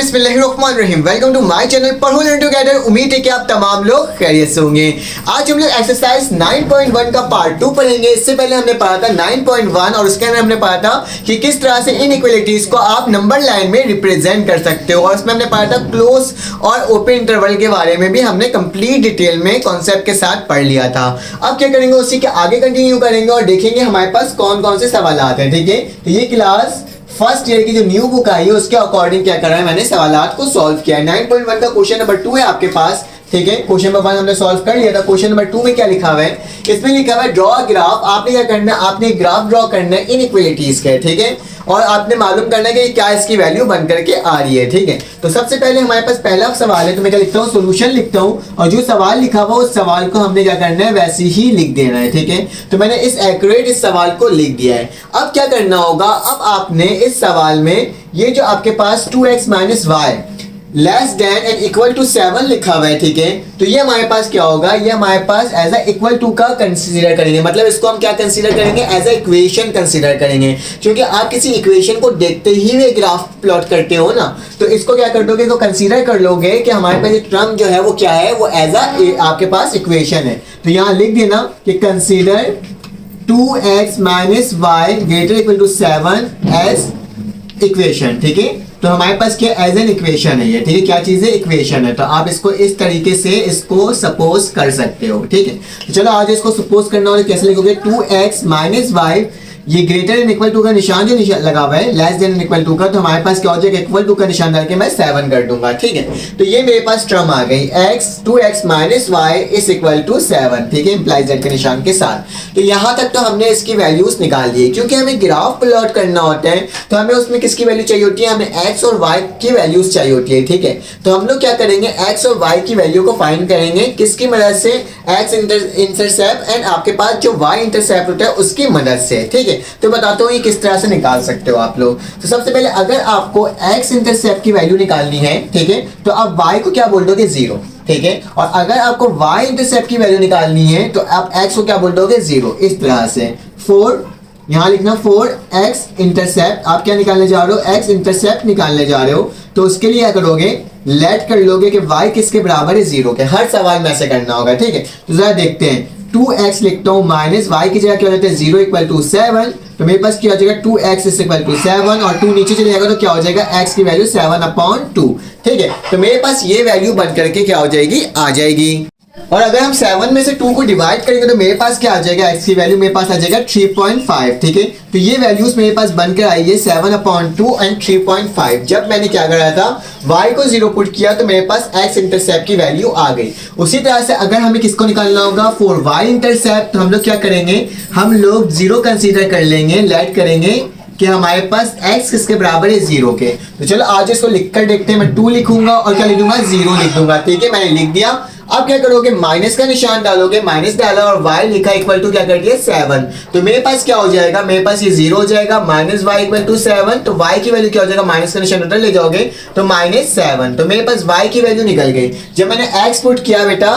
बिस्मिल्लाहिर्रहमानिर्रहीम। Welcome to my channel पढ़ो learn together. उम्मीद है कि आप तमाम लोग खैरियत से होंगे। आज हम लोग एक्सरसाइज 9.1 का पार्ट 2 पढ़ेंगे। इससे पहले हमने पढ़ा था 9.1 और उसके अंदर हमने पढ़ा था कि किस तरह से इनइक्वालिटीज को आप नंबर लाइन में रिप्रेजेंट कर सकते हो, और उसमें हमने पढ़ा था क्लोज और ओपन इंटरवल के बारे में भी हमने कंप्लीट डिटेल में कॉन्सेप्ट के साथ पढ़ लिया था। अब क्या करेंगे, उसी के आगे कंटिन्यू करेंगे और देखेंगे हमारे पास कौन कौन से सवाल आते हैं। ठीक है, तो ये क्लास फर्स्ट ईयर की जो न्यू बुक आई है उसके अकॉर्डिंग क्या करा है, मैंने सवालात को सॉल्व किया है। 9.1 का क्वेश्चन नंबर 2 है आपके पास। ठीक है, क्वेश्चन नंबर 1 हमने सॉल्व कर लिया था। क्वेश्चन नंबर 2 में क्या लिखा हुआ है, इसमें लिखा हुआ है ड्रॉ अ ग्राफ। आपने क्या करना है, आपने ग्राफ ड्रॉ करना है इनइक्वालिटीज के। ठीक है, और आपने मालूम करना है कि क्या इसकी वैल्यू बन करके आ रही है। ठीक है, तो सबसे पहले हमारे पास पहला सवाल है, तो मैं क्या लिखता हूँ, सोल्यूशन लिखता हूँ, और जो सवाल लिखा हुआ उस सवाल को हमने क्या करना है, वैसे ही लिख देना है। ठीक है, तो मैंने इस सवाल को लिख दिया है। अब क्या करना होगा, अब आपने इस सवाल में ये जो आपके पास 2x minus y less than and equal to 7 लिखा हुआ है। ठीक है, तो ये हमारे पास क्या होगा, ये हमारे पास एज अ इक्वल टू का कंसीडर करेंगे। मतलब इसको हम क्या कंसीडर करेंगे, एज अ इक्वेशन कंसीडर करेंगे। क्योंकि आप किसी इक्वेशन को देखते ही वे ग्राफ प्लॉट करते हो ना, तो इसको क्या कर दोगे, इसको कंसीडर कर लोगे कि हमारे पास ये टर्म जो है वो क्या है, वो एज अ आपके पास इक्वेशन है। तो यहाँ लिख देना कि consider 2x minus y greater equal to 7 as equation. ठीक है, तो हमारे पास क्या एज एन इक्वेशन है ये। ठीक है, क्या चीज है, इक्वेशन है। तो आप इसको इस तरीके से इसको सपोज कर सकते हो। ठीक है, तो चलो आज इसको सपोज करना हो, कैसे लिखोगे, 2x माइनस वाई, ये ग्रेटर एंड इक्वल टू का निशान जो निशान लगा हुआ है, लेस देन इक्वल टू का, तो हमारे पास क्या हो जाएगा, इक्वल टू का निशान डाल के मैं 7 कर दूंगा। ठीक है, तो ये मेरे पास टर्म आ गई x 2x minus y is equal to 7। ठीक है, इंप्लाइज दैट के निशान के साथ। तो यहाँ तक तो हमने इसकी वैल्यूज निकाल दी। क्योंकि हमें ग्राफ प्लॉट करना होता है तो हमें उसमें किसकी वैल्यू चाहिए होती है, हमें x और y की वैल्यूज चाहिए होती है। ठीक है, तो हम लोग क्या करेंगे, x और y की वैल्यू को फाइंड करेंगे किसकी मदद से, x इंटरसेप्ट एंड आपके पास जो y इंटरसेप्ट होता है उसकी मदद से। ठीक है, तो बताता हूँ किस तरह से निकाल सकते हो आप लोग। तो सबसे पहले अगर आपको x इंटरसेप्ट की वैल्यू निकालनी है, ठीक है, तो आप y को क्या बोल दोगे, 0। ठीक है, और अगर आपको y इंटरसेप्ट की वैल्यू निकालनी है तो आप x को क्या बोल दोगे, 0। इस तरह से 4 यहाँ लिखना, 4x इंटरसेप्ट आप क्या निकालने जा रहे हो, x इंटरसेप्ट निकालने जा रहे हो। तो उसके लिए क्या करोगे, लेट कर लोगे कि y किसके बराबर है, 0 के। हर सवाल में ऐसे करना होगा। ठीक है, तो जरा देखते हैं, 2x लिखता हूँ माइनस y की जगह क्या हो जाता है, 0 इक्वल टू 7। तो मेरे पास क्या हो जाएगा, 2x इज इक्वल टू 7 और 2 नीचे चले जाएगा तो क्या हो जाएगा, x की वैल्यू 7/2। ठीक है, तो मेरे पास ये वैल्यू बन करके क्या हो जाएगी, आ जाएगी। और अगर हम 7 में से 2 को डिवाइड करेंगे तो मेरे पास क्या आ जाएगा, x की वैल्यू मेरे पास आ जाएगा 3.5। ठीक है, तो ये वैल्यूज मेरे पास बनकर आई है 7/2 एंड 3.5। जब मैंने क्या करा था, y को 0 पुट किया तो मेरे पास x इंटरसेप्ट की वैल्यू आ गई। उसी तरह से अगर हमें किसको निकालना होगा, 4y इंटरसेप्ट, तो हम लोग क्या करेंगे, हम लोग 0 कंसीडर कर लेंगे, लेट करेंगे कि हमारे पास x किसके बराबर है, 0 के। तो चलो आज इसको लिखकर देखते हैं। मैं 2 लिखूंगा और क्या लिखूंगा, 0 लिख दूंगा। ठीक है, मैंने लिख दिया। अब क्या करोगे, माइनस का निशान डालोगे, माइनस डाला और y लिखा इक्वल टू क्या कर दिया, 7। तो मेरे पास क्या हो जाएगा, मेरे पास ये 0 हो जाएगा, माइनस y इक्वल टू 7। तो y की वैल्यू क्या हो जाएगा, माइनस का निशान उधर ले जाओगे तो -7। तो मेरे पास y की वैल्यू निकल गई। जब मैंने x पुट किया बेटा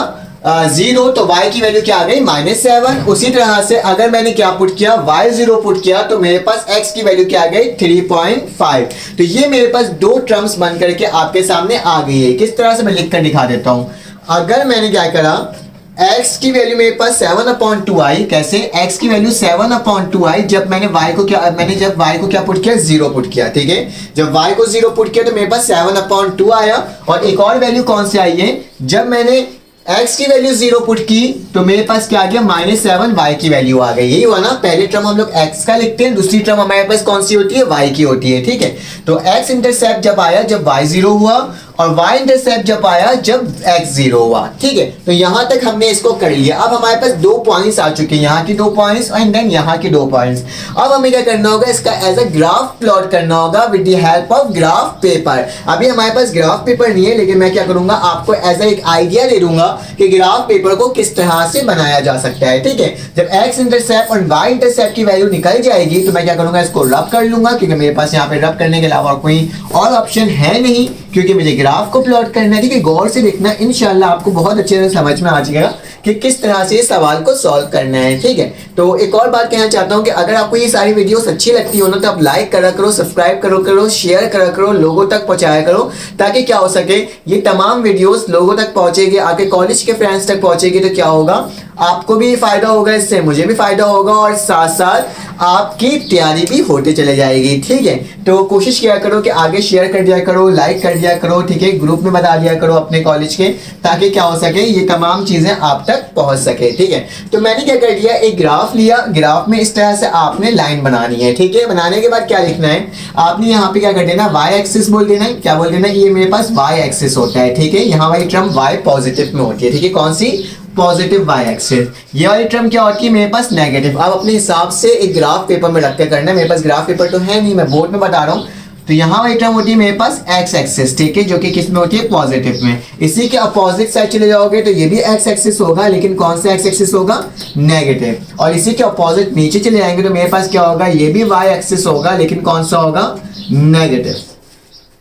0 तो y की वैल्यू क्या आ गई, -7। उसी तरह से अगर मैंने क्या पुट किया, y 0 पुट किया तो मेरे पास x की वैल्यू क्या आ गई, 3.5। तो ये मेरे पास 2 टर्म्स बन करके आपके सामने आ गई है। किस तरह से मैं लिख कर दिखा देता हूं। अगर मैंने क्या करा, x की वैल्यू मेरे पास 7/2 आई। कैसे, x की वैल्यू 7/2 आई जब मैंने y को क्या पुट किया, 0 पुट किया। ठीक है, जब y को 0 पुट किया तो मेरे पास 7/2 आया। और एक और वैल्यू कौन सी आई है, जब मैंने x की वैल्यू 0 पुट की तो मेरे पास क्या आ गया, -7 y की वैल्यू आ गई। यही हुआ ना, पहले टर्म हम लोग x का लिखते हैं, दूसरी टर्म हमारे पास कौन सी होती है, y की होती है। ठीक है, तो x इंटरसेप्ट जब आया जब y 0 हुआ, और y इंटरसेप्ट जब आया जब x 0 हुआ। ठीक है, तो यहां तक हमने इसको कर लिया। अब हमारे पास 2 पॉइंट्स आ चुके हैं, यहाँ की 2 पॉइंट्स एंड देन यहाँ की 2 पॉइंट्स। अब हमें क्या करना होगा, इसका एज अ ग्राफ प्लॉट करना होगा with the help of graph paper. अभी हमारे पास ग्राफ पेपर नहीं है, लेकिन मैं क्या करूंगा, आपको एज अ एक आइडिया दे दूंगा कि ग्राफ पेपर को किस तरह से बनाया जा सकता है। ठीक है, जब x इंटरसेप्ट और y इंटरसेप्ट की वैल्यू निकल जाएगी तो मैं क्या करूंगा, इसको रब कर लूंगा, क्योंकि मेरे पास यहाँ पे रब करने के अलावा कोई और ऑप्शन है नहीं, क्योंकि मुझे ग्राफ को प्लॉट करना है, ठीक है, गौर से देखना, इंशाल्लाह आपको बहुत अच्छे से समझ में आ जाएगा कि किस तरह से इस सवाल को सॉल्व करना है, ठीक है। तो एक और बात कहना चाहता हूँ कि अगर आपको ये सारी वीडियोस अच्छी लगती हो ना तो आप लाइक करा करो, सब्सक्राइब करो, शेयर करा करो, लोगों तक पहुंचाया करो, ताकि क्या हो सके ये तमाम वीडियोस लोगों तक पहुंचेगी, आपके कॉलेज के फ्रेंड्स तक पहुंचेगी, तो क्या होगा, आपको भी फायदा होगा, इससे मुझे भी फायदा होगा और साथ साथ आपकी तैयारी भी होते चले जाएगी, ठीक है। तो कोशिश किया करो कि आगे शेयर कर दिया करो, लाइक कर दिया करो, ठीक है, ग्रुप में बता दिया करो अपने कॉलेज के, ताकि क्या हो सके ये तमाम चीजें आप तक पहुंच सके, ठीक है। तो मैंने क्या कर दिया, एक ग्राफ लिया, ग्राफ में इस तरह से आपने लाइन बनानी है, ठीक है। बनाने के बाद क्या लिखना है, आपने यहाँ पे क्या कर देना, वाई एक्सिस बोल देना है, क्या बोल देना, ये मेरे पास वाई एक्सिस होता है, ठीक है। यहाँ वाली टर्म वाई पॉजिटिव में होती है, ठीक है, कौन सी, पॉजिटिव वाई एक्सिस। ये वाली टर्म क्या होती है मेरे पास, नेगेटिव। अब अपने हिसाब से एक ग्राफ पेपर में रख के करना है, मेरे पास ग्राफ पेपर तो है नहीं, मैं बोर्ड में बता रहा हूँ। तो यहाँ वाली टर्म होती है मेरे पास एक्स एक्सिस, ठीक है, जो कि किस में होती है, पॉजिटिव में। इसी के अपोजिट साइड चले जाओगे तो ये भी एक्स एक्सिस होगा, लेकिन कौन सा एक्स एक्सिस होगा, नेगेटिव। और इसी के अपोजिट नीचे चले जाएंगे तो मेरे पास क्या होगा, ये भी वाई एक्सिस होगा, लेकिन कौन सा होगा, नेगेटिव।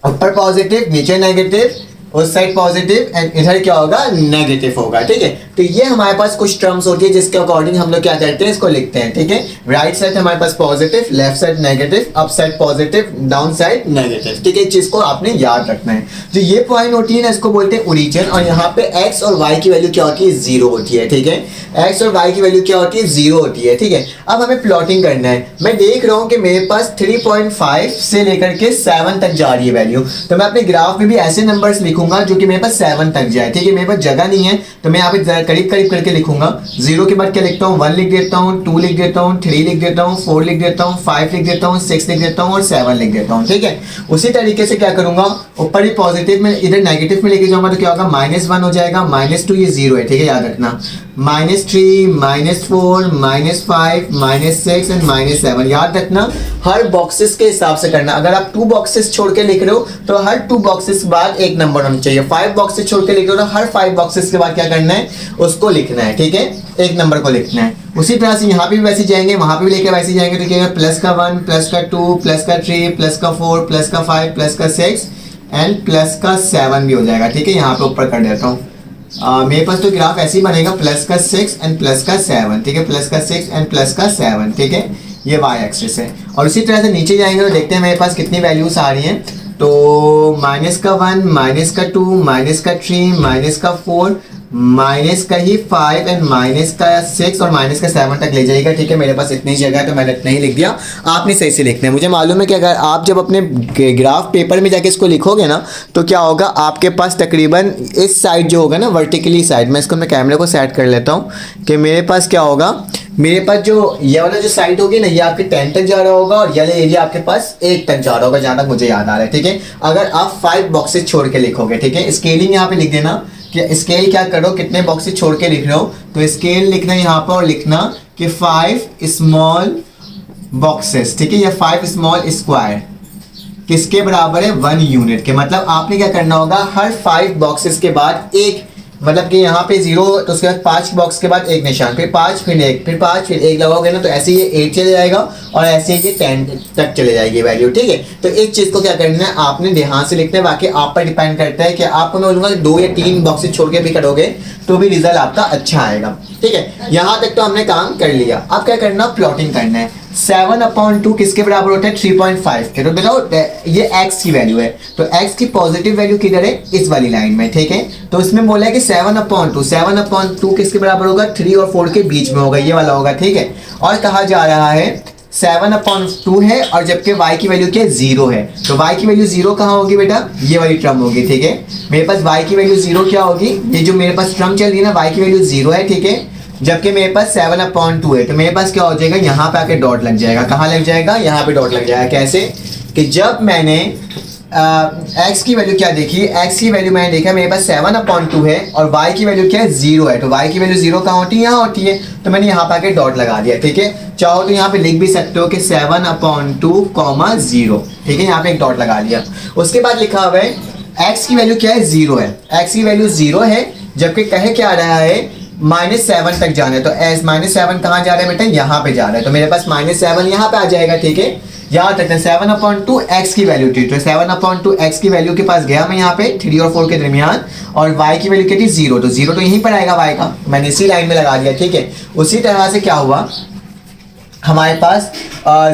ऊपर पॉजिटिव, नीचे नेगेटिव, उस साइड पॉजिटिव एंड इधर क्या होगा, नेगेटिव होगा, ठीक है। तो ये हमारे पास कुछ टर्म्स होती है जिसके अकॉर्डिंग हम लोग क्या करते हैं, इसको लिखते हैं, ठीक है। राइट साइड हमारे पास positive, left side negative, up side positive, down side negative, ठीक है। इस चीज को आपने याद रखना है। जो ये पॉइंट होती है ना, इसको बोलते हैं ओरिजिन, और यहाँ पे एक्स और वाई की वैल्यू क्या होती है, जीरो होती है, ठीक है। एक्स और वाई की वैल्यू क्या होती है, जीरो होती है, ठीक है। अब हमें प्लॉटिंग करना है। मैं देख रहा हूँ कि मेरे पास 3.5 से लेकर के 7 तक जा रही है वैल्यू, तो मैं अपने ग्राफ में भी ऐसे नंबर्स लिखूंगा जो कि मेरे पास 7 तक जाए, ठीक है। मेरे पास जगह नहीं है तो मैं यहाँ पे करीब करीब करके लिखूंगा। 0 के बाद क्या लिखता हूँ, 1 लिख देता हूँ, 2 लिख देता हूँ, 3 लिख देता हूँ, 4 लिख देता हूँ, 5 लिख देता हूँ, 6 लिख देता हूँ और 7 लिख देता हूँ, ठीक है। उसी तरीके से क्या करूंगा, ऊपर ही पॉजिटिव में इधर नेगेटिव में लेके जाऊंगा तो क्या होगा, -1 हो जाएगा, -2 ये 0 है, ठीक है, याद रखना। -3, -4, -5, -6 एंड -7 याद रखना। हर बॉक्सेस के हिसाब से करना। अगर आप 2 बॉक्सेस छोड़ के लिख रहे हो तो हर 2 बॉक्सेस के बाद एक नंबर होना चाहिए। 5 बॉक्सेस छोड़ के लिख रहे हो तो हर 5 बॉक्सेस के बाद क्या करना है, उसको लिखना है, ठीक है, एक नंबर को लिखना है। उसी तरह से यहाँ पे भी वैसे जाएंगे, वहां पे भी लेके वैसे जाएंगे, तो क्या प्लस का 1, प्लस का 2, प्लस का 3, प्लस का 4, प्लस का 5, प्लस का 6 एंड प्लस का 7 भी हो जाएगा, ठीक है। यहाँ पे ऊपर कर देता हूँ। मेरे पास तो ग्राफ ऐसे ही बनेगा, प्लस का 6 एंड प्लस का 7, ठीक है, प्लस का 6 एंड प्लस का 7, ठीक है, ये वाई एक्सिस है। और उसी तरह से नीचे जाएंगे तो देखते हैं मेरे पास कितनी वैल्यूज आ रही हैं। तो -1, -2, -3, -4, -5 एंड -6 और -7 तक ले जाएगा, ठीक है। मेरे पास इतनी जगह है तो मैंने इतना ही लिख दिया, आपने सही से लिखना है। मुझे मालूम है कि अगर आप जब अपने ग्राफ पेपर में जाके इसको लिखोगे ना तो क्या होगा, आपके पास तकरीबन इस साइड जो होगा ना, वर्टिकली साइड, मैं इसको मैं कैमरे को सेट कर लेता हूँ कि मेरे पास क्या होगा, मेरे पास जो ये वाला जो साइड होगी ना, ये आपके 10 तक जा रहा होगा और ये एरिया आपके पास 1 तक जा रहा होगा, जहाँ तक मुझे याद आ रहा है, ठीक है। अगर आप 5 बॉक्सेस छोड़ के लिखोगे, ठीक है, स्केलिंग यहाँ पे लिख देना कि स्केल क्या करो, कितने बॉक्सेस छोड़ के लिख रहे हो, तो स्केल लिखना यहाँ पर और लिखना कि 5 स्मॉल बॉक्सेस, ठीक है, या 5 स्मॉल स्क्वायर किसके बराबर है, 1 यूनिट के। मतलब आपने क्या करना होगा, हर 5 बॉक्सेस के बाद एक, मतलब कि यहाँ पे 0 तो उसके बाद 5 बॉक्स के बाद एक निशान, फिर 5 फिर 1 फिर 5 फिर 1 लगाओगे ना, तो ऐसे ये 8 चले जाएगा और ऐसे ये 10 तक चले जाएगी वैल्यू, ठीक है। तो इस चीज़ को क्या करना है, आपने ध्यान से लिखना है, बाकी आप पर डिपेंड करता है कि आपको मैं बोलूँगा 2 या 3 बॉक्सेस छोड़ के भी करोगे तो भी रिजल्ट आपका अच्छा आएगा, ठीक है। यहाँ तक तो हमने काम कर लिया। अब क्या करना, प्लॉटिंग करना है। 7/2 किसके बराबर होता है, 3.5 के। तो बताओ ये x की वैल्यू है, तो x की पॉजिटिव वैल्यू किधर है, इस वाली लाइन में, ठीक है। तो इसमें बोला है कि 7/2 किसके बराबर होगा, 3 और 4 के बीच में होगा, ये वाला होगा, ठीक है। और कहा जा रहा है 7/2 है और जबकि y की वैल्यू क्या है, 0 है। तो y की वैल्यू 0 कहाँ होगी बेटा, ये वाली टर्म होगी, ठीक है। मेरे पास y की वैल्यू 0 क्या होगी, ये जो मेरे पास टर्म चल रही है ना, y की वैल्यू 0 है, ठीक है, जबकि मेरे पास 7/2 है। तो मेरे पास क्या हो जाएगा, यहाँ पे आके डॉट लग जाएगा। कहाँ लग जाएगा, यहाँ पे डॉट लग जाएगा। कैसे कि जब मैंने x की वैल्यू क्या देखी, x की वैल्यू मैंने देखा मेरे पास 7/2 है और y की वैल्यू क्या है, 0 है। तो y की वैल्यू 0 कहाँ होती है, यहाँ होती है। तो मैंने यहाँ पे आके डॉट लगा दिया, ठीक है। चाहो तो यहाँ पे लिख भी सकते हो कि 7/2, 0, ठीक है, यहाँ पे एक डॉट लगा दिया। उसके बाद लिखा हुआ है x की वैल्यू क्या है, 0 है। x की वैल्यू 0 है, जबकि कहे क्या आ रहा है, -7 तक जाना है। तो -7 कहाँ जा रहा है बेटा, यहाँ पे जा रहा है। तो मेरे पास -7 यहाँ पे आ जाएगा, ठीक है। याद रखना 7/2 x की वैल्यू थी, तो 7/2 x की वैल्यू के पास गया मैं यहाँ पे 3 और 4 के दरमियान, और y की वैल्यू क्या थी 0, तो 0 तो यहीं पर आएगा y का, मैंने इसी लाइन में लगा दिया, ठीक है। उसी तरह से क्या हुआ हमारे पास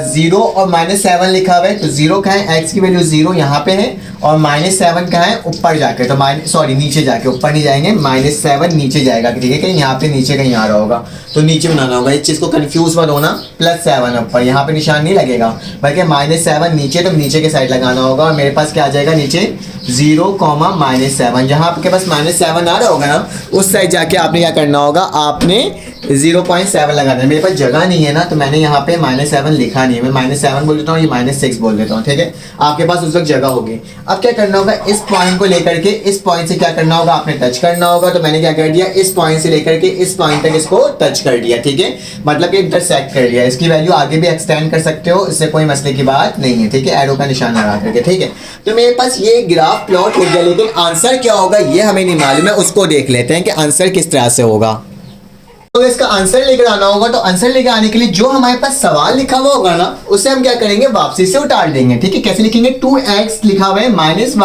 0 और -7 लिखा हुआ है, तो 0 कहाँ है, x की वैल्यू 0 यहाँ पे है, और -7 कहाँ है, ऊपर जाके, तो नीचे जाके, ऊपर नहीं जाएंगे, -7 नीचे जाएगा, ठीक है, कहीं यहाँ पे नीचे कहीं आ रहा होगा, तो नीचे बनाना होगा, इस चीज़ को कंफ्यूज मत होना, +7 ऊपर, यहाँ पे निशान नहीं लगेगा, बल्कि -7 नीचे, तो नीचे के साइड लगाना होगा, और मेरे पास क्या आ जाएगा नीचे 0, -7, जहाँ आपके पास -7 आ रहा होगा ना, उस साइड जाके आपने क्या करना होगा, आपने 0.7 लगाना है। मेरे पास जगह नहीं है ना, तो मैंने यहाँ पे -7 लिखा नहीं है, मैं -7 बोल देता हूँ, ये -6 बोल देता हूँ, ठीक है। आपके पास उस वक्त जगह होगी। अब क्या करना होगा, इस पॉइंट को लेकर के इस पॉइंट से क्या करना होगा, आपने टच करना होगा, तो मैंने क्या कर दिया, इस पॉइंट से लेकर के इस पॉइंट तक इसको टच कर दिया, ठीक है, मतलब कि इंटरसेक्ट कर लिया। इसकी वैल्यू आगे भी एक्सटेंड कर सकते हो, इससे कोई मसले की बात नहीं है, ठीक है, एरो का निशान लगा करके, ठीक है। तो मेरे पास ये ग्राफ प्लॉट हो गया, लेकिन आंसर क्या होगा ये हमें नहीं मालूम है, उसको देख लेते हैं कि आंसर किस तरह से होगा। तो इसका आंसर लेकर आना होगा, तो आंसर लेकर आने के लिए जो हमारे पास सवाल लिखा हुआ होगा ना, उसे हम क्या करेंगे, वापसी से उतार देंगे, ठीक है। कैसे लिखेंगे, 2x लिखा हुआ है -y >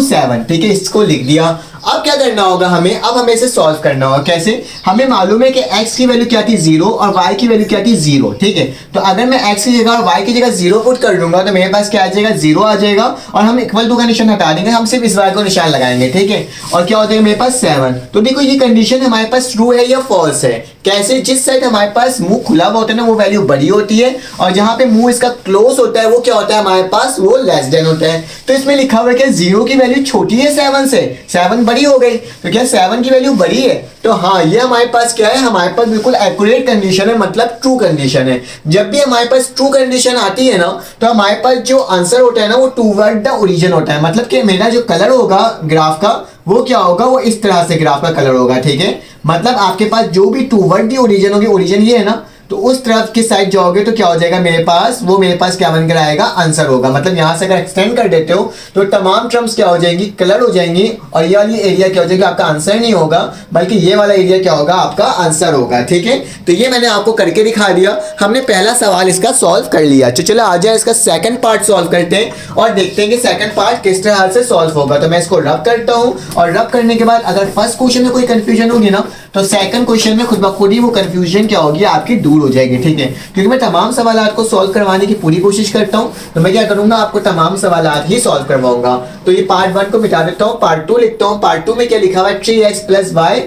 7, ठीक है, इसको लिख दिया। अब क्या करना होगा हमें, अब हमें इसे सॉल्व करना होगा। कैसे, हमें मालूम है कि x की वैल्यू क्या थी 0 और y की वैल्यू क्या थी 0, ठीक है। तो अगर मैं x की जगह और y की जगह 0 पुट कर दूंगा, तो मेरे पास क्या आ जाएगा, 0 आ जाएगा, और हम इक्वल टू का निशान हटा देंगे, हम सिर्फ इस y को निशान लगाएंगे, ठीक है। और क्या हो जाएगा मेरे पास 7। तो देखो ये कंडीशन हमारे पास ट्रू है या फॉल्स है। कैसे, जिस साइड हमारे पास मुंह खुला हुआ होता है ना, वो वैल्यू बड़ी होती है, और जहां पे मुंह इसका क्लोज होता है वो क्या होता है हमारे पास, वो लेस देन होता है। तो इसमें लिखा हुआ है कि 0 की वैल्यू छोटी है 7 से, 7 बड़ी हो गई, तो क्या 7 की वैल्यू बड़ी है, तो हाँ ये हमारे पास क्या है, हमारे पास बिल्कुल एक्यूरेट कंडीशन है, मतलब ट्रू कंडीशन है। जब भी हमारे पास ट्रू कंडीशन आती है ना, तो हमारे पास जो आंसर होता है ना, वो टूवर्ड द ओरिजिन होता है, मतलब कि मेरा जो कलर होगा ग्राफ का, वो क्या होगा, वो इस तरह से ग्राफ का कलर होगा, ठीक है। मतलब आपके पास जो भी टूवर्ड द ओरिजिन होगी, ओरिजिन ये है ना, तो उस तरफ की साइड जाओगे तो क्या हो जाएगा मेरे पास, वो मेरे पास क्या बनकर आएगा, आंसर होगा। मतलब यहां से अगर एक्सटेंड कर देते हो तो तमाम टर्म्स क्या हो जाएंगी, कलर हो जाएंगी, और ये वाली एरिया क्या हो जाएगी, आपका आंसर नहीं होगा, बल्कि ये वाला एरिया क्या होगा, आपका आंसर होगा, ठीक है। तो ये मैंने आपको करके दिखा दिया। हमने पहला सवाल इसका सॉल्व कर लिया। तो चलो आ जाए इसका सेकंड पार्ट सॉल्व करते हैं और देखते हैं कि सेकंड पार्ट किस तरह से सॉल्व होगा। तो मैं इसको रब करता हूं, और रब करने के बाद अगर फर्स्ट क्वेश्चन में कोई कंफ्यूजन होगी ना, तो सेकंड क्वेश्चन में खुद ब खुद ही वो कंफ्यूजन क्या होगी, आपकी दूर हो जाएगी, ठीक है। क्योंकि मैं तमाम सवालात को सॉल्व करवाने की पूरी कोशिश करता हूं, तो मैं क्या करूंगा, आपको तमाम सवालात ही सॉल्व करवाऊंगा। तो ये पार्ट 1 को मिटा देता हूं, पार्ट 2 लिखता हूं। पार्ट 2 में क्या लिखा हुआ है, 3x + y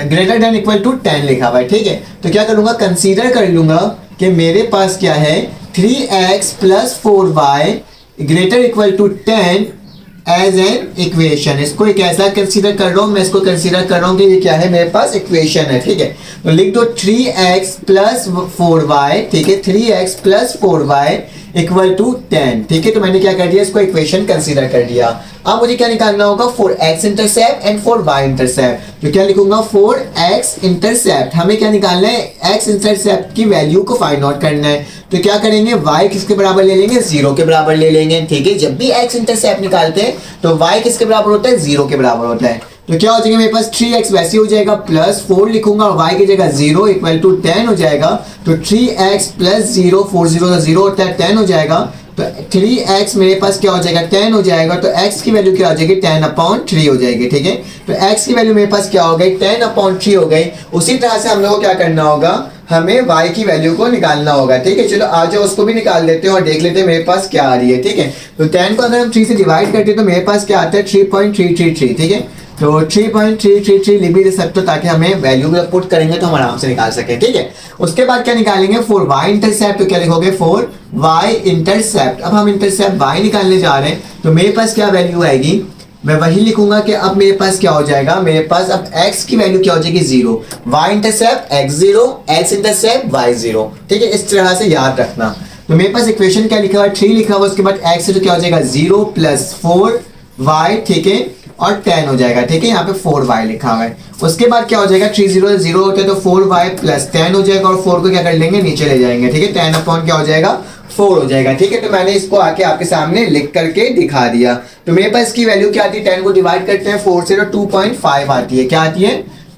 greater than equal to 10 लिखा हुआ है, ठीक है। तो क्या करूंगा, कंसीडर कर लूंगा कि मेरे पास क्या है, 3x + 4y greater equal to 10 as an equation. इसको एक ऐसा कंसीडर कर रहा हूं, मैं इसको कंसीडर कर रहा हूं कि ये क्या है, मेरे पास इक्वेशन है, ठीक है। तो लिख दो 3x + 4y, ठीक है, 3x + 4y इक्वल टू 10, ठीक है। तो मैंने क्या कर दिया, इसको इक्वेशन कंसीडर कर दिया। अब मुझे क्या निकालना होगा, 4x intercept and 4y intercept. तो क्या लिखूंगा, 4x इंटरसेप्ट, हमें क्या निकालना है, x इंटरसेप्ट की वैल्यू को फाइंड आउट करना है। तो क्या करेंगे, y किसके बराबर ले लेंगे, 0 के बराबर ले लेंगे, ठीक है। जब भी x इंटरसेप्ट निकालते हैं तो y किसके बराबर होता है, 0 के बराबर होता है। तो क्या हो जाएगा, मेरे पास 3x वैसे हो जाएगा, +4 लिखूंगा और y की जगह 0 इक्वल टू 10 हो जाएगा। तो 3x + 0, 4 0 का 0 होता है, 10 हो जाएगा। तो 3x मेरे पास क्या हो जाएगा, 10 हो जाएगा। तो x की वैल्यू क्या हो जाएगी, 10/3 हो जाएगी, ठीक है। तो x की वैल्यू मेरे पास क्या हो गई, 10/3 हो गई। उसी तरह से हम लोग को क्या करना होगा, हमें y की वैल्यू को निकालना होगा, ठीक है। चलो आ जाओ, उसको भी निकाल देते हैं और देख लेते हैं मेरे पास क्या आ रही है, ठीक है। तो 10 को अगर हम 3 से डिवाइड करते हैं तो मेरे पास क्या आता है, 3.333, ठीक है। तो 3.333 लिख भी दे सकते हो, ताकि हमें वैल्यू पुट करेंगे तो हम आराम से निकाल सके, ठीक है। उसके बाद क्या निकालेंगे, 4y इंटरसेप्ट। तो क्या लिखोगे, 4y इंटरसेप्ट। अब हम इंटरसेप्ट y निकालने जा रहे हैं, तो मेरे पास क्या वैल्यू आएगी, मैं वही लिखूंगा कि अब मेरे पास क्या हो जाएगा, मेरे पास अब x की वैल्यू क्या हो जाएगी, 0, y intercept x0, x intercept y0, ठीक है। इस तरह से याद रखना। तो मेरे पास इक्वेशन क्या लिखा हुआ है, 3 लिखा हुआ, उसके बाद x से तो क्या हो जाएगा, 0 + 4y, ठीक है, और 10 हो जाएगा, ठीक है। यहाँ पे 4y लिखा हुआ है। उसके बाद क्या हो जाएगा, 3 0 0 होता है, तो 4y + 10 हो जाएगा, और 4 को क्या कर लेंगे, नीचे ले जाएंगे, ठीक है। 10 क्या हो जाएगा, 4 हो जाएगा, ठीक है। तो मैंने इसको आके आपके सामने लिख करके दिखा दिया। तो मेरे पास इसकी वैल्यू क्या आती है, 10 को डिवाइड करते हैं 4 से, तो 2.5 आती है। क्या आती है,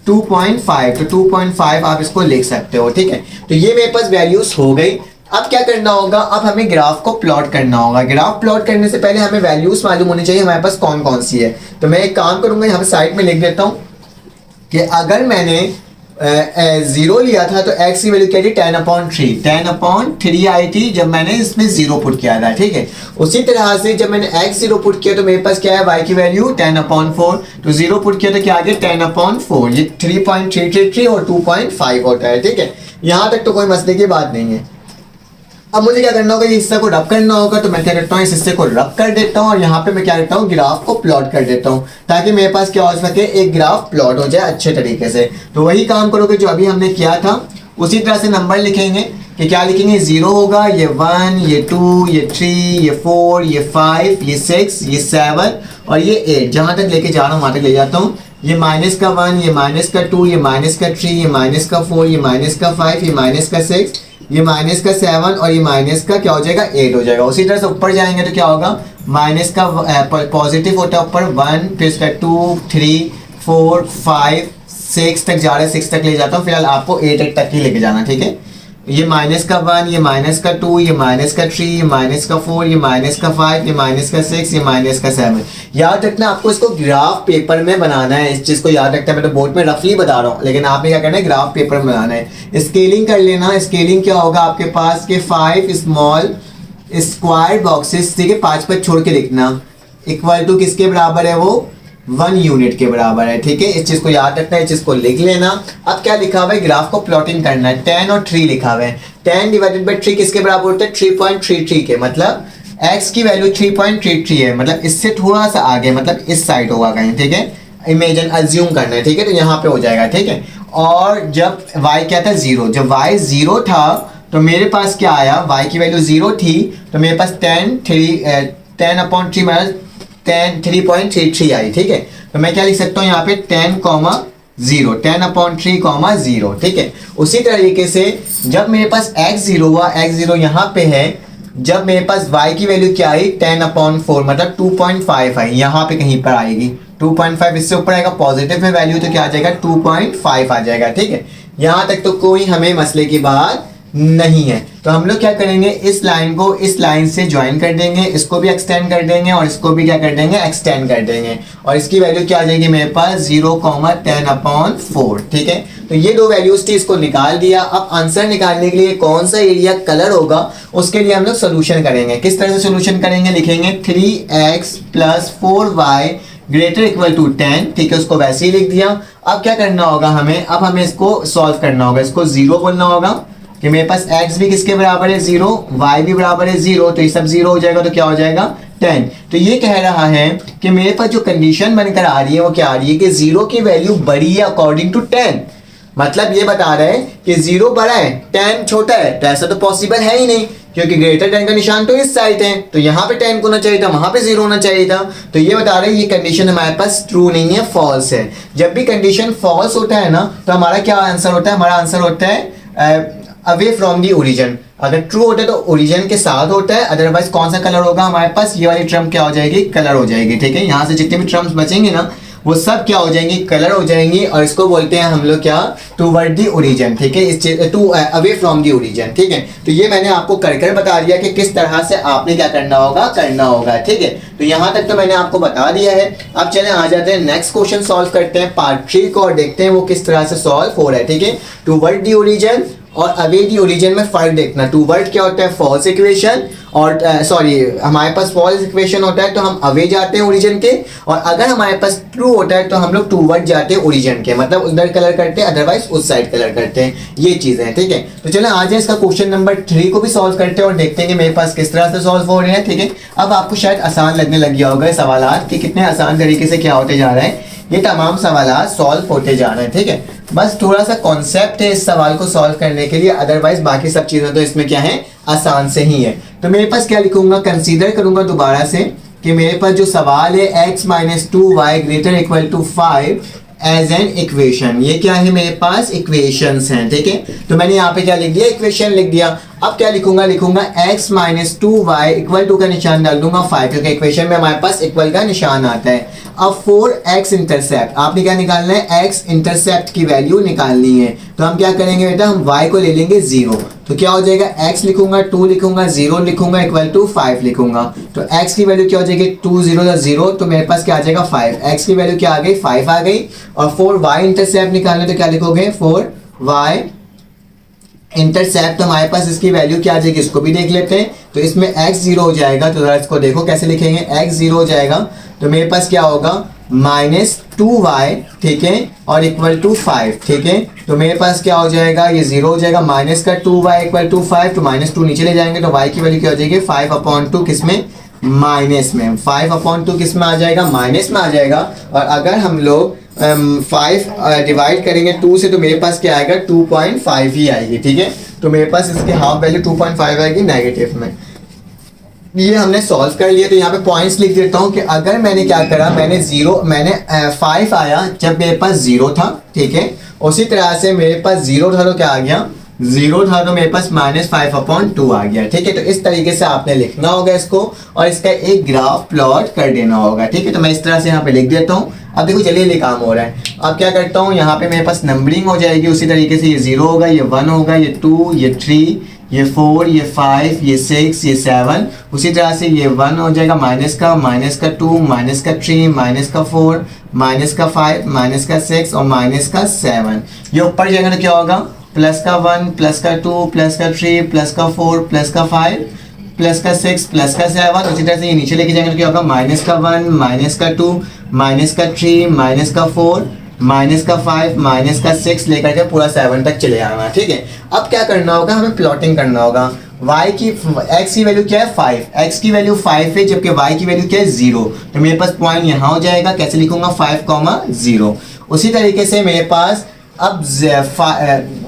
2.5। तो 2.5 आप इसको लिख सकते हो, ठीक है। तो ये मेरे पास वैल्यूज हो गई। अब क्या करना होगा, अब हमें ग्राफ को प्लॉट करना होगा। ग्राफ प्लॉट करने से पहले हमें वैल्यूज मालूम होनी चाहिए हमारे पास कौन कौन सी है। तो मैं एक काम करूंगा, यहाँ पे साइड में लिख देता हूँ कि अगर मैंने 0 लिया था तो x की वैल्यू क्या थी 10/3, 10/3 आई थी जब मैंने इसमें 0 पुट किया था, ठीक है। उसी तरह से जब मैंने x 0 पुट किया तो मेरे पास क्या है y की वैल्यू 10/4, तो 0 पुट किया तो क्या आ गया 10/4, ये 3.333 और 2.5 होता है, ठीक है। यहाँ तक तो कोई मसले की बात नहीं है। अब मुझे क्या करना होगा, ये हिस्सा को रब करना होगा, तो मैं क्या करता हूँ इस हिस्से को रब कर देता हूँ और यहाँ पे मैं क्या करता हूँ ग्राफ को प्लॉट कर देता हूँ, ताकि मेरे पास क्या हो सके एक ग्राफ प्लॉट हो जाए अच्छे तरीके से। तो वही काम करोगे जो अभी हमने किया था, उसी तरह से नंबर लिखेंगे कि क्या लिखेंगे, 0 होगा, ये 1, ये 2, ये 3, ये 4, ये 5, ये 6, ये 7 और ये 8। जहाँ तक लेके जा रहा हूँ वहाँ तक ले जाता हूँ। ये -1, ये -2, ये -3, ये -4, ये -5, ये -6, ये -7 और ये माइनस का क्या हो जाएगा 8 हो जाएगा। उसी तरह से ऊपर जाएंगे तो क्या होगा, माइनस का पॉजिटिव होता है ऊपर 1, फिर इसका 2, 3, 4, 5, 6 तक जा रहा है, 6 तक ले जाता हूँ। फिलहाल आपको 8 तक ही लेके जाना, ठीक है। ये -1, ये -2, ये -3, ये -4, ये -5, ये -6, ये -7। याद रखना आपको इसको ग्राफ पेपर में बनाना है, इस चीज़ को याद रखना है। मैं तो बोर्ड में रफली बता रहा हूँ, लेकिन आपने क्या करना है ग्राफ पेपर में बनाना है। स्केलिंग कर लेना। स्केलिंग क्या होगा आपके पास के 5 स्मॉल स्क्वायर बॉक्सेस, ठीक है, 5 छोड़ के लिखना, इक्वल टू किसके बराबर है, वो 1 यूनिट के बराबर है, ठीक है। इस चीज को याद रखना है, इस चीज को लिख लेना। अब क्या लिखा हुआ है, ग्राफ को प्लॉटिंग करना है। 10 और 3 लिखा हुआ है। 10 डिवाइडेड बाई 3 किसके बराबर होता है, 3.33 के, मतलब x की वैल्यू 3.33 है, मतलब इससे थोड़ा सा आगे, मतलब इस साइड होगा कहीं, ठीक है। इमेजिन अज्यूम करना है, ठीक है, तो यहाँ पे हो जाएगा, ठीक है। और जब y क्या था 0, जब y 0 था तो मेरे पास क्या आया, y की वैल्यू 0 थी तो मेरे पास 10/3 माइनस 3.33 आई, ठीक है। तो मैं क्या लिख सकता हूँ यहाँ पे 10,0, 10/3, 0, ठीक है। उसी तरीके से जब मेरे पास x 0 हुआ, x 0 यहाँ पे है, जब मेरे पास y की वैल्यू क्या आई 10/4, मतलब 2.5 आई, यहाँ पे कहीं पर आएगी 2.5, इससे ऊपर आएगा पॉजिटिव में वैल्यू तो क्या आ जाएगा 2.5 आ जाएगा, ठीक है। यहाँ तक तो कोई हमें मसले की बात नहीं है। तो हम लोग क्या करेंगे, इस लाइन को इस लाइन से ज्वाइन कर देंगे, इसको भी एक्सटेंड कर देंगे और इसको भी क्या कर देंगे, एक्सटेंड कर देंगे, और इसकी वैल्यू क्या आ जाएगी मेरे पास 0,10/4, ठीक है। तो ये दो वैल्यूज थी, इसको निकाल दिया। अब आंसर निकालने के लिए कौन सा एरिया कलर होगा, उसके लिए हम लोग सोल्यूशन करेंगे। किस तरह से सोल्यूशन करेंगे, लिखेंगे 3x + 4y greater equal to 10, ठीक है, उसको वैसे ही लिख दिया। अब क्या करना होगा हमें, अब हमें इसको सॉल्व करना होगा, इसको 0 बोलना होगा कि मेरे पास x भी किसके बराबर है 0, y भी बराबर है 0, तो ये सब 0 हो जाएगा तो क्या हो जाएगा 10। तो ये कह रहा है कि मेरे पास जो कंडीशन बनकर आ रही है वो क्या आ रही है कि 0 की वैल्यू बड़ी है अकॉर्डिंग टू 10, मतलब ये बता रहा है कि 0 बड़ा है 10 छोटा है। तो ऐसा तो पॉसिबल है ही नहीं, क्योंकि ग्रेटर 10 का निशान तो इस साइड है, तो यहाँ पे 10 होना चाहिए था, वहां पे 0 होना चाहिए था। तो ये बता रहे हैं ये कंडीशन हमारे पास ट्रू नहीं है, फॉल्स है। जब भी कंडीशन फॉल्स होता है ना, तो हमारा क्या आंसर होता है, हमारा आंसर होता है अवे फ्रॉम दी ओरिजिन। अगर ट्रू होता है तो ओरिजिन के साथ होता है, अदरवाइज कौन सा कलर होगा हमारे पास, ये वाली टर्म क्या हो जाएगी, कलर हो जाएगी, ठीक है। यहाँ से जितने भी टर्म्स बचेंगे ना वो सब क्या हो जाएंगी, कलर हो जाएंगी, और इसको बोलते हैं हम लोग क्या, टूवर्ड दी ओरिजिन, ठीक है, इस चीज to away from the origin, ठीक है। तो ये मैंने आपको कर बता दिया कि किस तरह से आपने क्या करना होगा, ठीक है। तो यहाँ तक तो मैंने आपको बता दिया है। अब चले आ जाते हैं नेक्स्ट क्वेश्चन सॉल्व करते हैं, पार्ट 3 को, और देखते हैं वो किस तरह से सॉल्व हो रहा है, ठीक है। टूवर्ड दी ओरिजिन और अवे दी ओरिजिन में फर्क देखना। टूवर्ड क्या होता है, फॉल्स इक्वेशन, और हमारे पास फॉल्स इक्वेशन होता है तो हम अवे जाते हैं ओरिजिन के, और अगर हमारे पास ट्रू होता है तो हम लोग टूवर्ड जाते हैं ओरिजिन के, मतलब उधर कलर करते हैं, अदरवाइज उस साइड कलर करते हैं, ये चीजें हैं, ठीक है। तो चलो आज इसका क्वेश्चन नंबर 3 को भी सॉल्व करते हैं और देखते हैं कि मेरे पास किस तरह से सॉल्व हो रहे हैं, ठीक है। अब आपको शायद आसान लगने लग गया होगा सवाल कि कितने आसान तरीके से क्या होते जा रहा है, ये तमाम सवाल सॉल्व होते जा रहे हैं, ठीक है। बस थोड़ा सा कॉन्सेप्ट है इस सवाल को सॉल्व करने के लिए, अदरवाइज बाकी सब चीजें तो इसमें क्या है, आसान से ही है। तो मेरे पास क्या लिखूंगा, कंसीडर करूंगा दोबारा से कि मेरे पास जो सवाल है x - 2y greater equal to 5 as an equation, ये क्या है मेरे पास इक्वेशंस हैं, ठीक है। तो मैंने यहाँ पे क्या लिख दिया, इक्वेशन लिख दिया। अब क्या लिखूंगा, लिखूंगा x minus 2y equal to का निशान डाल दूंगा 5, क्योंकि इक्वेशन में हमारे पास इक्वल का निशान आता है। अब 4x इंटरसेप्ट आपने क्या निकालना है, x इंटरसेप्ट की वैल्यू निकालनी है। तो हम क्या करेंगे बेटा, हम y को ले लेंगे 0, तो क्या हो जाएगा, x लिखूंगा, 2 लिखूंगा, 0 लिखूंगा, इक्वल टू 5 लिखूंगा। तो x की वैल्यू क्या हो जाएगी, 2 0 0, तो मेरे पास क्या आ जाएगा 5, x की वैल्यू क्या आ गई 5 आ गई। और 4y इंटरसेप्ट निकालना, तो क्या लिखोगे 4y इंटरसेप्ट, तो हमारे पास इसकी वैल्यू क्या आ जाएगी, इसको भी देख लेते हैं। तो इसमें x 0 हो जाएगा, तो जरा इसको देखो कैसे लिखेंगे, x 0 हो जाएगा तो मेरे पास क्या होगा माइनस 2y, ठीक है, और इक्वल टू 5, ठीक है। तो मेरे पास क्या हो जाएगा, ये 0 हो जाएगा, माइनस का 2y इक्वल टू 5, तो माइनस 2 नीचे ले जाएंगे, तो y की वैल्यू क्या हो जाएगी 5/2, किसमें, माइनस में। 5/2 किस में आ जाएगा, माइनस में आ जाएगा। और अगर हम लोग 5 डिवाइड करेंगे 2 से, तो मेरे पास क्या आएगा 2.5 ही आएगी, ठीक है। तो मेरे पास इसकी हाफ वैल्यू 2.5 आएगी नेगेटिव में। ये हमने सॉल्व कर लिया, तो यहाँ पे पॉइंट्स लिख देता हूँ कि अगर मैंने क्या करा, मैंने 5 आया जब मेरे पास 0 था, ठीक है। उसी तरह से मेरे पास 0 था तो क्या आ गया, 0 था तो मेरे पास -5/2 आ गया, ठीक है। तो इस तरीके से आपने लिखना होगा इसको, और इसका एक ग्राफ प्लॉट कर देना होगा, ठीक है। तो मैं इस तरह से यहाँ पे लिख देता हूँ। अब देखो चलिए ये काम हो रहा है। अब क्या करता हूँ, यहाँ पे मेरे पास नंबरिंग हो जाएगी उसी तरीके से, ये 0 होगा, ये 1 होगा, ये 2, ये 3, ये 4, ये 5, ये 6, ये 7, उसी तरह से ये 1 हो जाएगा, माइनस का 2, माइनस का 3, माइनस का 4, माइनस का 5, माइनस का 6 और माइनस का 7। ये ऊपर जाएगा तो क्या होगा, प्लस का 1, प्लस का 2, प्लस का 3, प्लस का 4, प्लस का 5, प्लस का 6, प्लस का 7। उसी तरह से ये नीचे लेके जाएंगे तो क्या होगा, माइनस का 1, माइनस का 2, माइनस का 3, माइनस का 4, माइनस का 5, माइनस का 6 लेकर के पूरा 7 तक चले आना, ठीक है। अब क्या करना होगा, हमें प्लॉटिंग करना होगा। x की वैल्यू क्या है 5, x की वैल्यू 5 है, जबकि y की वैल्यू क्या है 0, तो मेरे पास पॉइंट यहाँ हो जाएगा, कैसे लिखूंगा 5,0। उसी तरीके से मेरे पास अब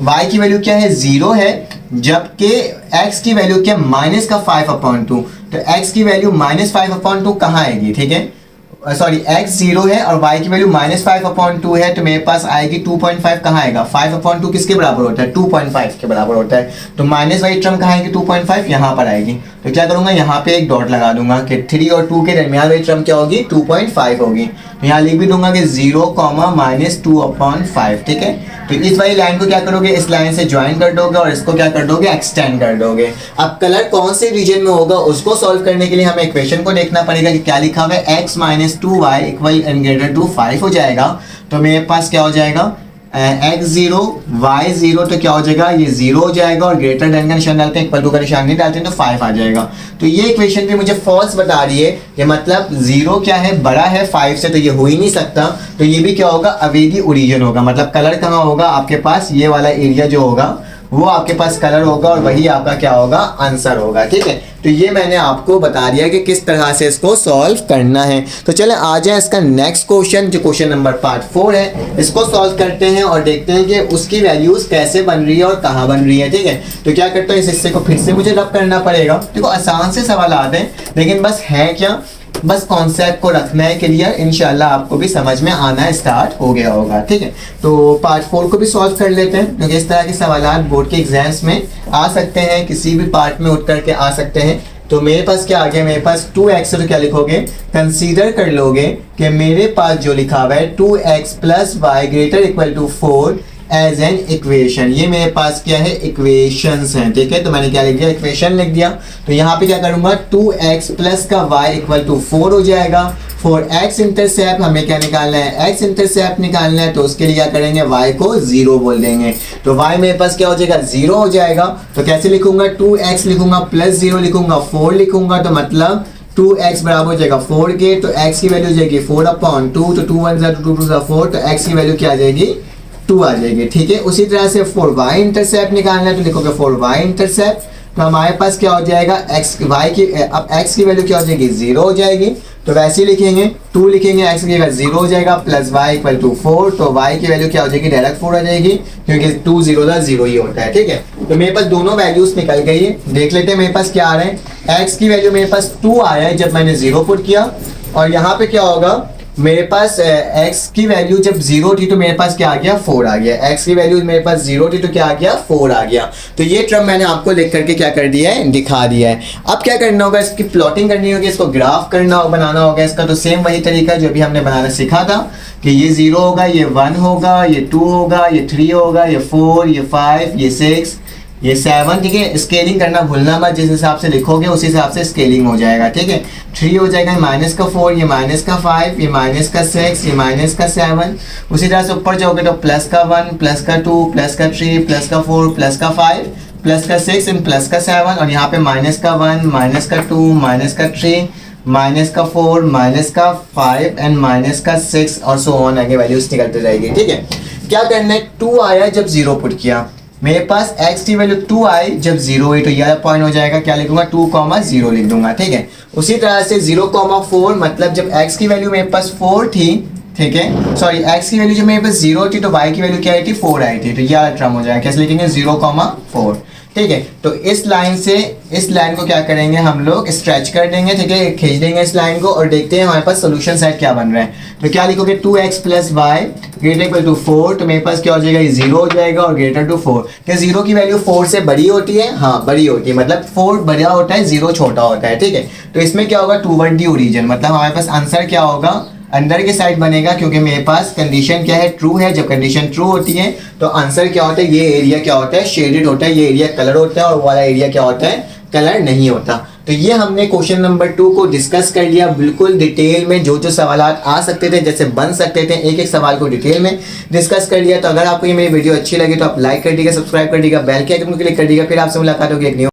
y की वैल्यू क्या है 0 है, जबकि x की वैल्यू क्या है -5/2, तो x की वैल्यू -5/2 कहाँ आएगी, ठीक है, सॉरी x 0 है और y की वैल्यू -5/2 है, तो मेरे पास आएगी 2.5, कहाँ आएगा 5/2 किसके बराबर होता है 2.5 के बराबर होता है। तो माइनस वाली टर्म कहाँ आएगी 2.5 यहाँ पर आएगी। तो क्या करूंगा, यहाँ पे एक डॉट लगा दूंगा कि 3 और 2 के दरमियान वाली टर्म क्या होगी 2.5 होगी। तो यहाँ लिख भी दूंगा कि 0, -2/5, ठीक है। तो इस वाली लाइन को क्या करोगे, इस लाइन से ज्वाइन कर दोगे और इसको क्या कर दोगे, एक्सटेंड कर दोगे। अब कलर कौन से रीजन में होगा उसको सॉल्व करने के लिए हमें इक्वेशन को देखना पड़ेगा कि क्या लिखा हुआ है, x - 2y equal and greater to 5 हो जाएगा। तो मेरे पास क्या हो जाएगा, x 0 y 0, तो क्या हो जाएगा, ये 0 हो जाएगा, और ग्रेटर देन का निशान डालते हैं, इक्वल टू का निशान नहीं डालते हैं, तो 5 आ जाएगा। तो ये इक्वेशन भी मुझे फॉल्स बता रही है, कि मतलब 0 क्या है, बड़ा है 5 से, तो ये हो ही नहीं सकता। तो ये भी क्या होगा, अवेदी ओरिजिन होगा, मतलब कलर कहाँ होगा आपके पास, ये वाला एरिया जो होगा वो आपके पास कलर होगा, और वही आपका क्या होगा, आंसर होगा, ठीक है। तो ये मैंने आपको बता दिया कि किस तरह से इसको सॉल्व करना है। तो चले आ जाए इसका नेक्स्ट क्वेश्चन, जो क्वेश्चन नंबर पार्ट 4 है, इसको सॉल्व करते हैं और देखते हैं कि उसकी वैल्यूज कैसे बन रही है और कहाँ बन रही है, ठीक है। तो क्या करते हैं, इस हिस्से को फिर से मुझे रब करना पड़ेगा। देखो आसान से सवाल आते हैं, लेकिन बस है क्या, बस कॉन्सेप्ट को रखना है क्लियर, इंशाल्लाह आपको भी समझ में आना स्टार्ट हो गया होगा, ठीक है। तो पार्ट 4 को भी सॉल्व कर लेते हैं, क्योंकि इस तरह के सवाल बोर्ड के एग्जाम्स में आ सकते हैं, किसी भी पार्ट में उठ करके आ सकते हैं। तो मेरे पास क्या आ गया, मेरे पास 2x, तो क्या लिखोगे, कंसीडर कर लोगे कि मेरे पास जो लिखा हुआ है 2x + y greater equal to 4 as an equation. ये मेरे पास क्या है, इक्वेशंस हैं, ठीक है। तो मैंने क्या लिख दिया, इक्वेशन लिख दिया। तो यहाँ पे क्या करूंगा, 2x + का y इक्वल टू 4 हो जाएगा। फॉर x इंटरसेप्ट हमें क्या निकालना है, x इंटरसेप्ट निकालना है, तो उसके लिए क्या करेंगे, y को 0 बोल देंगे। तो y मेरे पास क्या हो जाएगा, 0 हो जाएगा। तो कैसे लिखूंगा, 2x लिखूंगा प्लस 0 लिखूंगा 4 लिखूंगा, तो मतलब 2x बराबर हो जाएगा 4 के। तो x की वैल्यू हो जाएगी 4/2, तो 2 1 2 2 4, तो x की वैल्यू क्या आ जाएगी 2 आ जाएगी, ठीक है। उसी तरह से 4y इंटरसेप्ट निकालना है, तो लिखोगे 4y इंटरसेप्ट, तो हमारे पास क्या हो जाएगा, y की अब x की वैल्यू क्या हो जाएगी 0 हो जाएगी। तो वैसे ही लिखेंगे 2 लिखेंगे, x की जगह 0 हो जाएगा, प्लस y इक्वल टू 4, तो y की वैल्यू क्या हो जाएगी, डायरेक्ट 4 आ जाएगी, क्योंकि 2 0 था 0 ही होता है, ठीक है। तो मेरे पास दोनों वैल्यूज निकल गई है। देख लेते हैं मेरे पास क्या आ रहा है, x की वैल्यू मेरे पास 2 आया है जब मैंने 0 पुट किया, और यहाँ पे क्या होगा मेरे पास x की वैल्यू जब 0 थी तो मेरे पास क्या आ गया 4 आ गया। x की वैल्यू मेरे पास 0 थी तो क्या आ गया 4 आ गया। तो ये टर्म मैंने आपको लिख करके क्या कर दिया है, दिखा दिया है। अब क्या करना होगा, इसकी प्लॉटिंग करनी होगी, इसको ग्राफ करना और बनाना होगा इसका। तो सेम वही तरीका जो भी हमने बनाना सीखा था कि ये 0 होगा, ये 1 होगा, ये 2 होगा, ये 3 होगा, ये 4, ये 5, ये 6, ये 7, ठीक है। स्केलिंग करना भूलना मत, जिस हिसाब से लिखोगे उस हिसाब से स्केलिंग हो जाएगा, ठीक है। 3 हो जाएगा माइनस का 4, ये माइनस का 5, ये माइनस का 6, ये माइनस का 7। उसी तरह से ऊपर जाओगे तो प्लस का 1, प्लस का 2, प्लस का 3, प्लस का 4, प्लस का 5, प्लस का 6 एंड प्लस का 7। और यहाँ पे माइनस का 1, माइनस का 2, माइनस का 3, माइनस का 4, माइनस का 5 एंड माइनस का 6 और सो ऑन आगे वैल्यूज निकलते जाएगी, ठीक है। क्या करना है, 2 आया जब 0 पुट किया, मेरे पास x की वैल्यू 2 आई जब 0 हुई, तो ये पॉइंट हो जाएगा, क्या लिखूंगा 2,0 लिख दूंगा, ठीक है। उसी तरह से 0,4 मतलब जब x की वैल्यू मेरे पास 4 थी, ठीक है, सॉरी x की वैल्यू जब मेरे पास 0 थी तो y की वैल्यू क्या आई थी 4 आई थी, तो ये वाला टर्म हो जाएगा, कैसे लिखेंगे 0,4, ठीक है। तो इस लाइन से इस लाइन को क्या करेंगे हम लोग स्ट्रेच कर देंगे, ठीक है, खींच देंगे इस लाइन को और देखते हैं हमारे पास सोल्यूशन सेट क्या बन रहा है। तो क्या लिखोगे 2x plus y greater equal to 4, तो मेरे पास क्या हो जाएगा, ये 0 हो जाएगा और ग्रेटर टू 4। क्या 0 की वैल्यू 4 से बड़ी होती है, हाँ बड़ी होती है, मतलब 4 बड़ा होता है 0 छोटा होता है, ठीक है। तो इसमें क्या होगा 2 डी ओरिजिन, मतलब हमारे पास आंसर क्या होगा अंदर के साइड बनेगा, क्योंकि मेरे पास कंडीशन क्या है ट्रू है। जब कंडीशन ट्रू होती है तो आंसर क्या होता है, ये एरिया क्या होता है शेडेड होता है, ये एरिया कलर होता है और वाला एरिया क्या होता है कलर नहीं होता। तो ये हमने क्वेश्चन नंबर 2 को डिस्कस कर लिया बिल्कुल डिटेल में, जो जो सवाल आ सकते थे जैसे बन सकते थे, एक एक सवाल को डिटेल में डिस्कस कर लिया। तो अगर आपको ये मेरी वीडियो अच्छी लगी तो आप लाइक कर दीजिएगा, सब्सक्राइब कर दीजिएगा, बेल के आइकन को क्लिक कर दीजिएगा। फिर आपसे मुलाकात होगी एक न्यू